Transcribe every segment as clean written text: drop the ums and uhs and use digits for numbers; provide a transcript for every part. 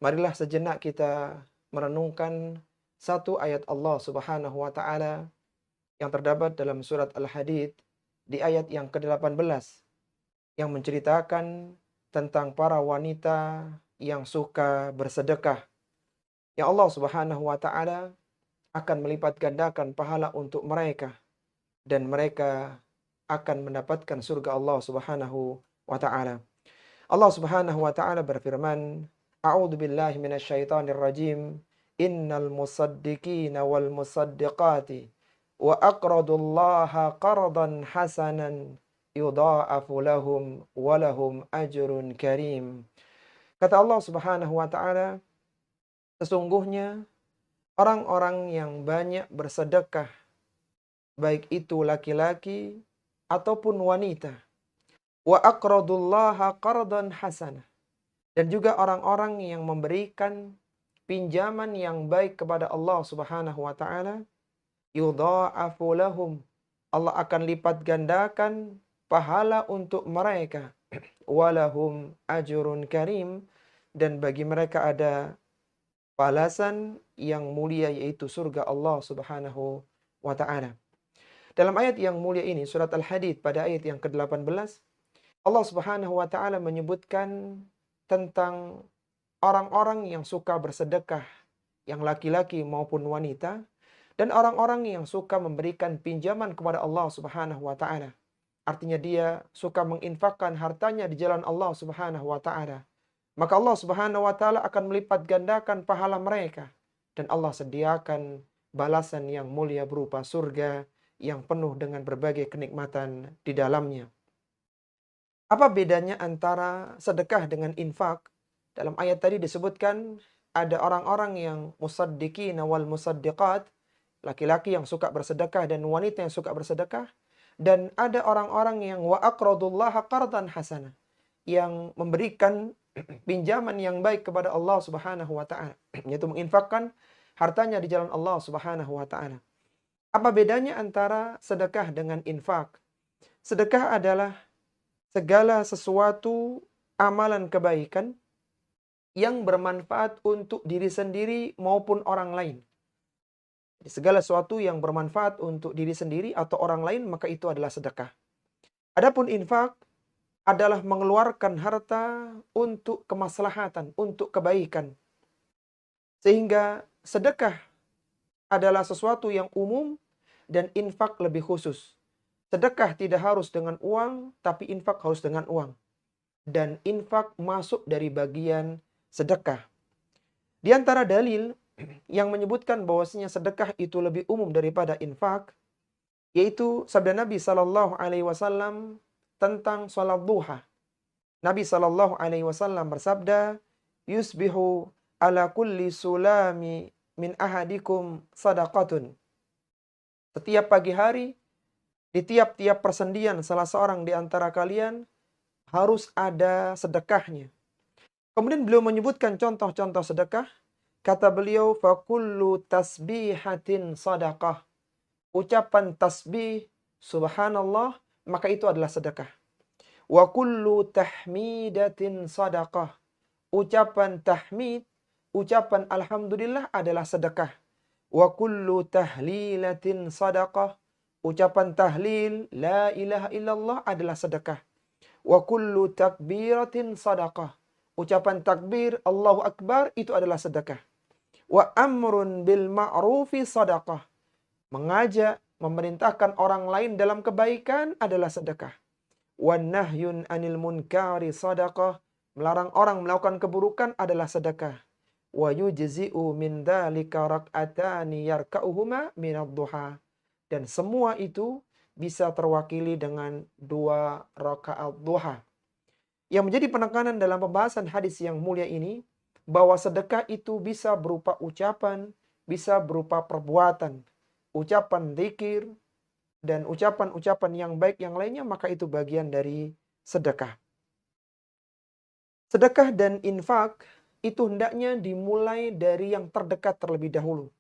Marilah sejenak kita merenungkan satu ayat Allah Subhanahu wa taala yang terdapat dalam surat Al-Hadid di ayat yang ke-18 yang menceritakan tentang para wanita yang suka bersedekah. Yang Allah Subhanahu wa taala akan melipat gandakan pahala untuk mereka dan mereka akan mendapatkan surga Allah Subhanahu wa taala. Allah Subhanahu wa taala berfirman, "A'udzu billahi minasyaitonir rajim. Innal musaddiqina wal musaddiqati wa aqradullaha qardan hasanan yudha'afu lahum wa lahum ajrun karim." Kata Allah Subhanahu wa taala, sesungguhnya orang-orang yang banyak bersedekah, baik itu laki-laki ataupun wanita, wa aqradullaha qardan hasanah, dan juga orang-orang yang memberikan pinjaman yang baik kepada Allah Subhanahu wa taala, yudha'afu lahum, Allah akan lipat gandakan pahala untuk mereka, walahum ajrun karim, dan bagi mereka ada balasan yang mulia yaitu surga Allah Subhanahu wa taala. Dalam ayat yang mulia ini surat Al-Hadid pada ayat yang ke-18, Allah Subhanahu wa taala menyebutkan tentang orang-orang yang suka bersedekah, yang laki-laki maupun wanita, dan orang-orang yang suka memberikan pinjaman kepada Allah Subhanahu wa taala. Artinya dia suka menginfakkan hartanya di jalan Allah Subhanahu wa taala. Maka Allah Subhanahu wa taala akan melipat gandakan pahala mereka dan Allah sediakan balasan yang mulia berupa surga yang penuh dengan berbagai kenikmatan di dalamnya. Apa bedanya antara sedekah dengan infak? Dalam ayat tadi disebutkan ada orang-orang yang musaddiqin wal musaddiqat, laki-laki yang suka bersedekah dan wanita yang suka bersedekah, dan ada orang-orang yang wa aqradullaha qardan hasanah, yang memberikan pinjaman yang baik kepada Allah Subhanahu wa taala, yaitu menginfakkan hartanya di jalan Allah Subhanahu wa taala. Apa bedanya antara sedekah dengan infak? Sedekah adalah segala sesuatu amalan kebaikan yang bermanfaat untuk diri sendiri maupun orang lain. Jadi segala sesuatu yang bermanfaat untuk diri sendiri atau orang lain, maka itu adalah sedekah. Adapun infak adalah mengeluarkan harta untuk kemaslahatan, untuk kebaikan. Sehingga sedekah adalah sesuatu yang umum dan infak lebih khusus. Sedekah tidak harus dengan uang, tapi infak harus dengan uang. Dan infak masuk dari bagian sedekah. Di antara dalil yang menyebutkan bahwasanya sedekah itu lebih umum daripada infak, yaitu sabda Nabi Shallallahu Alaihi Wasallam tentang salat duha. Nabi Shallallahu Alaihi Wasallam bersabda, "Yusbihu ala kulli sulami min ahadikum sadaqatun." Setiap pagi hari, di tiap-tiap persendian salah seorang di antara kalian harus ada sedekahnya. Kemudian beliau menyebutkan contoh-contoh sedekah. Kata beliau, fakullu tasbihatin sadaqah. Ucapan tasbih, subhanallah, maka itu adalah sedekah. Wa kullu tahmidatin sadaqah. Ucapan tahmid, ucapan alhamdulillah adalah sedekah. Wa kullu tahlilatin sadaqah. Ucapan tahlil, la ilaha illallah adalah sedekah. Wa kullu takbiratin sadaqah. Ucapan takbir, Allahu Akbar, itu adalah sedekah. Wa amrun bil ma'rufi sadaqah. Mengajak, memerintahkan orang lain dalam kebaikan adalah sedekah. Wa nahyun anil munkari sadaqah. Melarang orang melakukan keburukan adalah sedekah. Wa yujzi'u min dhalika rak'atani yarka'uhuma minad duha. Dan semua itu bisa terwakili dengan 2 rakaat duha. Yang menjadi penekanan dalam pembahasan hadis yang mulia ini, bahwa sedekah itu bisa berupa ucapan, bisa berupa perbuatan. Ucapan zikir, dan ucapan-ucapan yang baik yang lainnya, maka itu bagian dari sedekah. Sedekah dan infak itu hendaknya dimulai dari yang terdekat terlebih dahulu.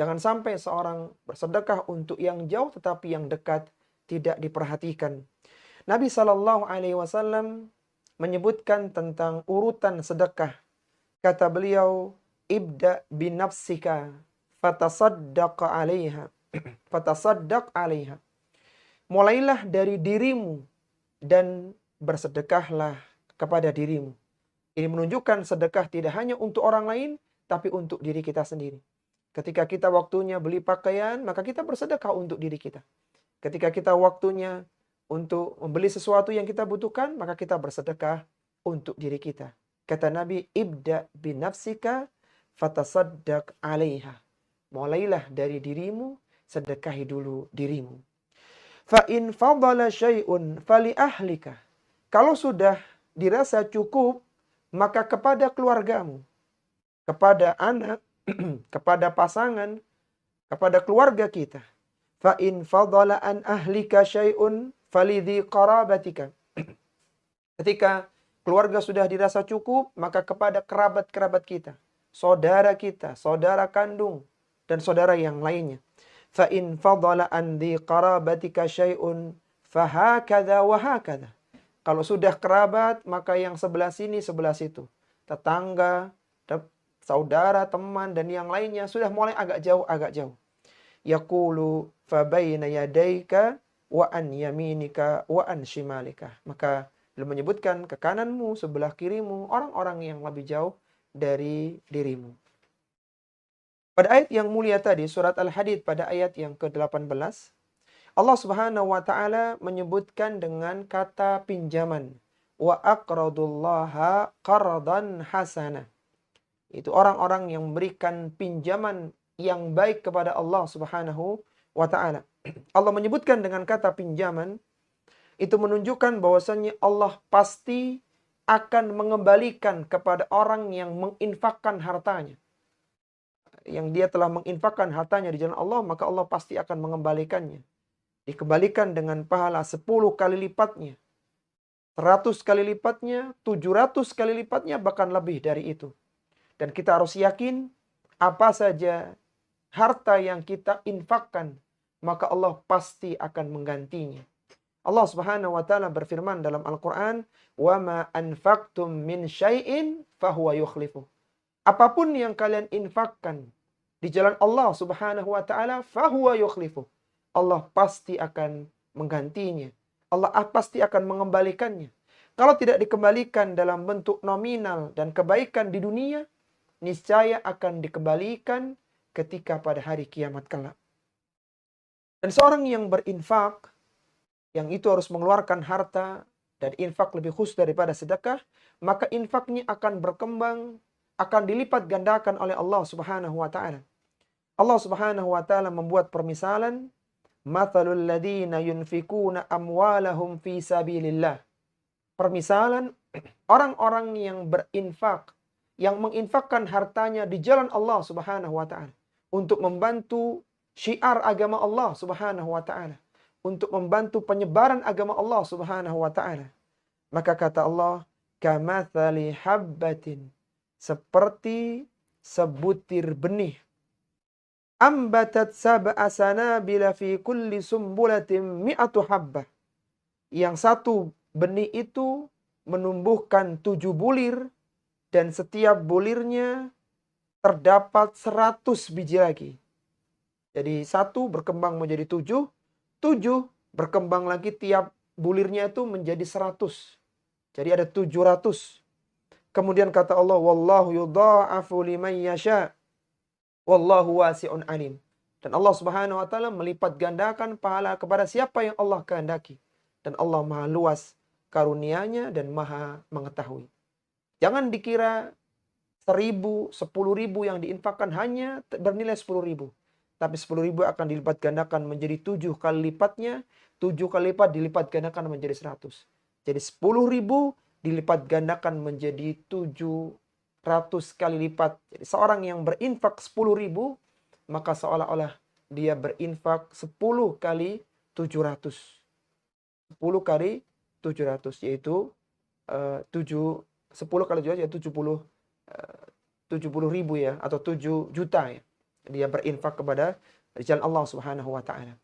Jangan sampai seorang bersedekah untuk yang jauh tetapi yang dekat tidak diperhatikan. Nabi Shallallahu Alaihi Wasallam menyebutkan tentang urutan sedekah. Kata beliau, ibda binafsika fatasaddaq 'alaiha. Fatasaddaq 'alaiha. Mulailah dari dirimu dan bersedekahlah kepada dirimu. Ini menunjukkan sedekah tidak hanya untuk orang lain, tapi untuk diri kita sendiri. Ketika kita waktunya beli pakaian, maka kita bersedekah untuk diri kita. Ketika kita waktunya untuk membeli sesuatu yang kita butuhkan, maka kita bersedekah untuk diri kita. Kata Nabi, ibda binafsika fatasaddaq 'alaiha. Mulailah dari dirimu, sedekahi dulu dirimu. Fa in fadala syai'un fali ahlika. Kalau sudah dirasa cukup, maka kepada keluargamu, kepada anak, kepada pasangan, kepada keluarga kita. Fa in fadala an ahlika syai'un falidhi qarabatika. Ketika keluarga sudah dirasa cukup, maka kepada kerabat-kerabat kita, kita, saudara kandung, dan saudara yang lainnya. Fa in fadala an dhi qarabatika syai'un fahakadha wa hakadha. Kalau sudah kerabat, maka yang sebelah sini, sebelah situ. Tetangga, saudara, teman, dan yang lainnya sudah mulai agak jauh. Yaqulu fabayna yadayka wa an yaminika wa an shimalika. Maka beliau menyebutkan ke kananmu, sebelah kirimu, orang-orang yang lebih jauh dari dirimu. Pada ayat yang mulia tadi, surat Al-Hadid pada ayat yang ke-18, Allah Subhanahu wa Ta'ala menyebutkan dengan kata pinjaman. Wa aqradullaha qardan hasana. Itu orang-orang yang memberikan pinjaman yang baik kepada Allah Subhanahu wa Ta'ala. Allah menyebutkan dengan kata pinjaman, itu menunjukkan bahwasannya Allah pasti akan mengembalikan kepada orang yang menginfakkan hartanya. Yang dia telah menginfakkan hartanya di jalan Allah, maka Allah pasti akan mengembalikannya. Dikembalikan dengan pahala 10 kali lipatnya, 100 kali lipatnya, 700 kali lipatnya, bahkan lebih dari itu. Dan kita harus yakin, apa saja harta yang kita infakkan, maka Allah pasti akan menggantinya. Allah Subhanahu wa Ta'ala berfirman dalam Al-Quran, وَمَا أَنْفَقْتُم مِّن شَيْءٍ فَهُوَ يُخْلِفُهُ. Apapun yang kalian infakkan di jalan Allah Subhanahu wa Ta'ala, فَهُوَ يُخْلِفُهُ. Allah pasti akan menggantinya. Allah pasti akan mengembalikannya. Kalau tidak dikembalikan dalam bentuk nominal dan kebaikan di dunia, niscaya akan dikembalikan ketika pada hari kiamat kelak. Dan seorang yang berinfak, yang itu harus mengeluarkan harta dan infak lebih khusus daripada sedekah, maka infaknya akan berkembang, akan dilipat gandakan oleh Allah Subhanahu wa Ta'ala. Allah Subhanahu wa Ta'ala membuat permisalan, mathalul ladzina yunfikuna amwalahum fi sabilillah. Permisalan orang-orang yang berinfak, yang menginfakkan hartanya di jalan Allah Subhanahu wa Ta'ala untuk membantu syiar agama Allah Subhanahu wa Ta'ala, untuk membantu penyebaran agama Allah Subhanahu wa Ta'ala. Maka kata Allah, kamathali habbatin, seperti sebutir benih, ambatat sab'a sanabila fi kulli sumbulatin mi'atu habbah. Yang satu benih itu menumbuhkan 7 bulir, dan setiap bulirnya terdapat 100 biji lagi. Jadi 1 berkembang menjadi 7, 7 berkembang lagi, tiap bulirnya itu menjadi 100. Jadi ada 700. Kemudian kata Allah, wallahu yudha'afu liman yasha. Wallahu wasi'un alim. Dan Allah Subhanahu wa Ta'ala melipat gandakan pahala kepada siapa yang Allah kehendaki. Dan Allah Maha luas karunia-Nya dan Maha mengetahui. Jangan dikira 1.000, 10.000 yang diinfakkan hanya bernilai 10.000. Tapi 10.000 akan dilipat gandakan menjadi 7 kali lipatnya. 7 kali lipat dilipat gandakan menjadi 100. Jadi 10.000 dilipat gandakan menjadi 700 kali lipat. Jadi seorang yang berinfak 10.000, maka seolah-olah dia berinfak 10 kali 700. 10 kali 700 yaitu 10 kali 700 yaitu 70.000 ya, atau 7 juta ya. Dia berinfak kepada jalan Allah Subhanahu wa Ta'ala.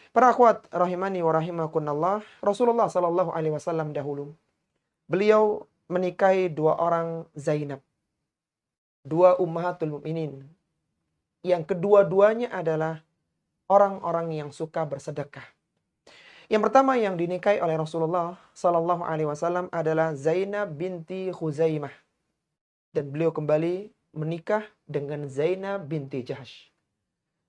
Para akhwat rahimani wa rahimakunallah, Rasulullah sallallahu alaihi wasallam dahulu, beliau menikahi 2 orang Zainab. dua ummahatul mukminin. Yang kedua-duanya adalah orang-orang yang suka bersedekah. Yang pertama yang dinikahi oleh Rasulullah Sallallahu Alaihi Wasallam adalah Zainab binti Khuzaimah, dan beliau kembali menikah dengan Zainab binti Jahsh.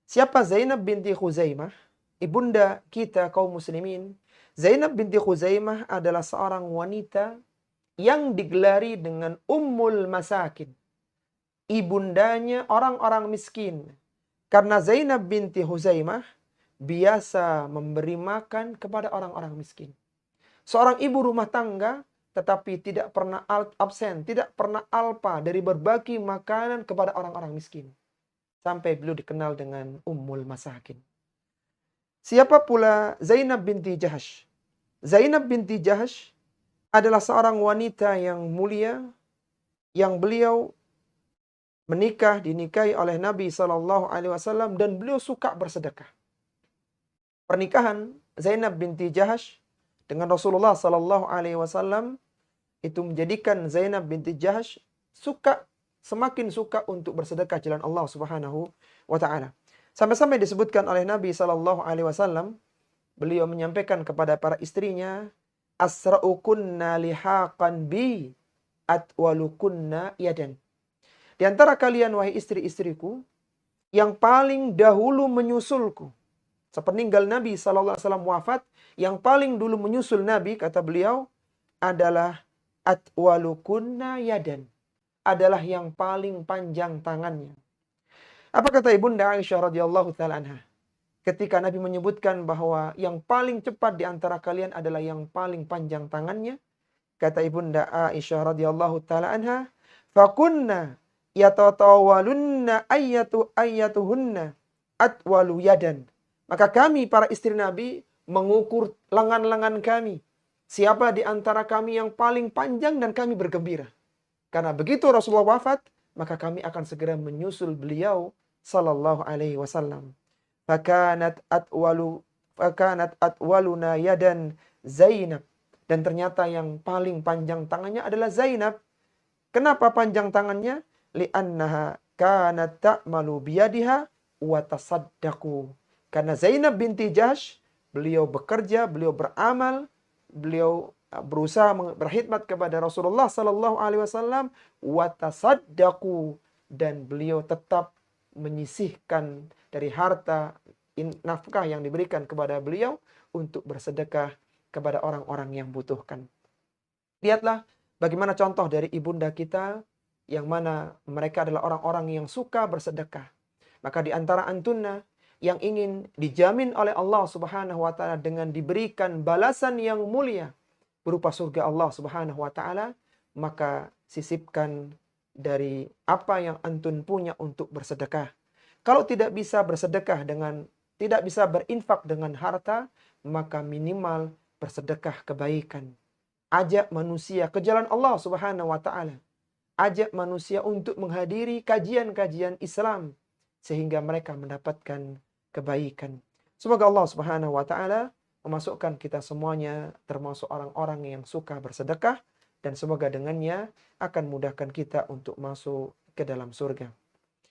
Siapa Zainab binti Khuzaimah? Ibunda kita kaum muslimin. Zainab binti Khuzaimah adalah seorang wanita yang digelari dengan Ummul Masakin, ibundanya orang-orang miskin. Karena Zainab binti Khuzaimah biasa memberi makan kepada orang-orang miskin. Seorang ibu rumah tangga tetapi tidak pernah absen, tidak pernah alpa dari berbagi makanan kepada orang-orang miskin. Sampai beliau dikenal dengan Ummul Masakin. Siapa pula Zainab binti Jahsh? Zainab binti Jahsh adalah seorang wanita yang mulia, yang beliau dinikahi oleh Nabi SAW, dan beliau suka bersedekah. Pernikahan Zainab binti Jahsh dengan Rasulullah SAW itu menjadikan Zainab binti Jahsh semakin suka untuk bersedekah jalan Allah Subhanahu wa taala. Sampai-sampai disebutkan oleh Nabi SAW, beliau menyampaikan kepada para istrinya, asra'ukunna lihaqan bi atwalukunna yadan. Di antara kalian wahai istri-istriku, yang paling dahulu menyusulku. Sepeninggal Nabi SAW wafat, yang paling dulu menyusul Nabi, kata beliau, adalah atwalukunna yadan. Adalah yang paling panjang tangannya. Apa kata Ibunda Aisyah radhiyallahu ta'ala anha? Ketika Nabi menyebutkan bahwa yang paling cepat di antara kalian adalah yang paling panjang tangannya. Kata Ibunda Aisyah radhiyallahu ta'ala anha, fakunna yatatawalunna ayyatuhunna atwalu yadan. Maka kami para istri Nabi mengukur lengan-lengan kami. Siapa di antara kami yang paling panjang, dan kami bergembira. Karena begitu Rasulullah wafat, maka kami akan segera menyusul beliau sallallahu alaihi wasallam. Fakanat atwaluna yadan Zainab. Dan ternyata yang paling panjang tangannya adalah Zainab. Kenapa panjang tangannya? Li'annaha kanat ta'malu biyadiha wa tasaddaqu. Karena Zainab binti Jahsh, beliau bekerja, beliau beramal, beliau berusaha berkhidmat kepada Rasulullah sallallahu alaihi wasallam, wa tasaddaqu, dan beliau tetap menyisihkan dari harta nafkah yang diberikan kepada beliau untuk bersedekah kepada orang-orang yang butuhkan. Lihatlah bagaimana contoh dari ibunda kita, yang mana mereka adalah orang-orang yang suka bersedekah. Maka di antara antunna yang ingin dijamin oleh Allah Subhanahu wa taala dengan diberikan balasan yang mulia berupa surga Allah Subhanahu wa taala, maka sisipkan dari apa yang antun punya untuk bersedekah. Kalau tidak bisa bersedekah tidak bisa berinfak dengan harta, maka minimal bersedekah kebaikan. Ajak manusia ke jalan Allah Subhanahu wa taala. Ajak manusia untuk menghadiri kajian-kajian Islam sehingga mereka mendapatkan kebaikan. Semoga Allah Subhanahu wa taala memasukkan kita semuanya termasuk orang-orang yang suka bersedekah, dan semoga dengannya akan mudahkan kita untuk masuk ke dalam surga.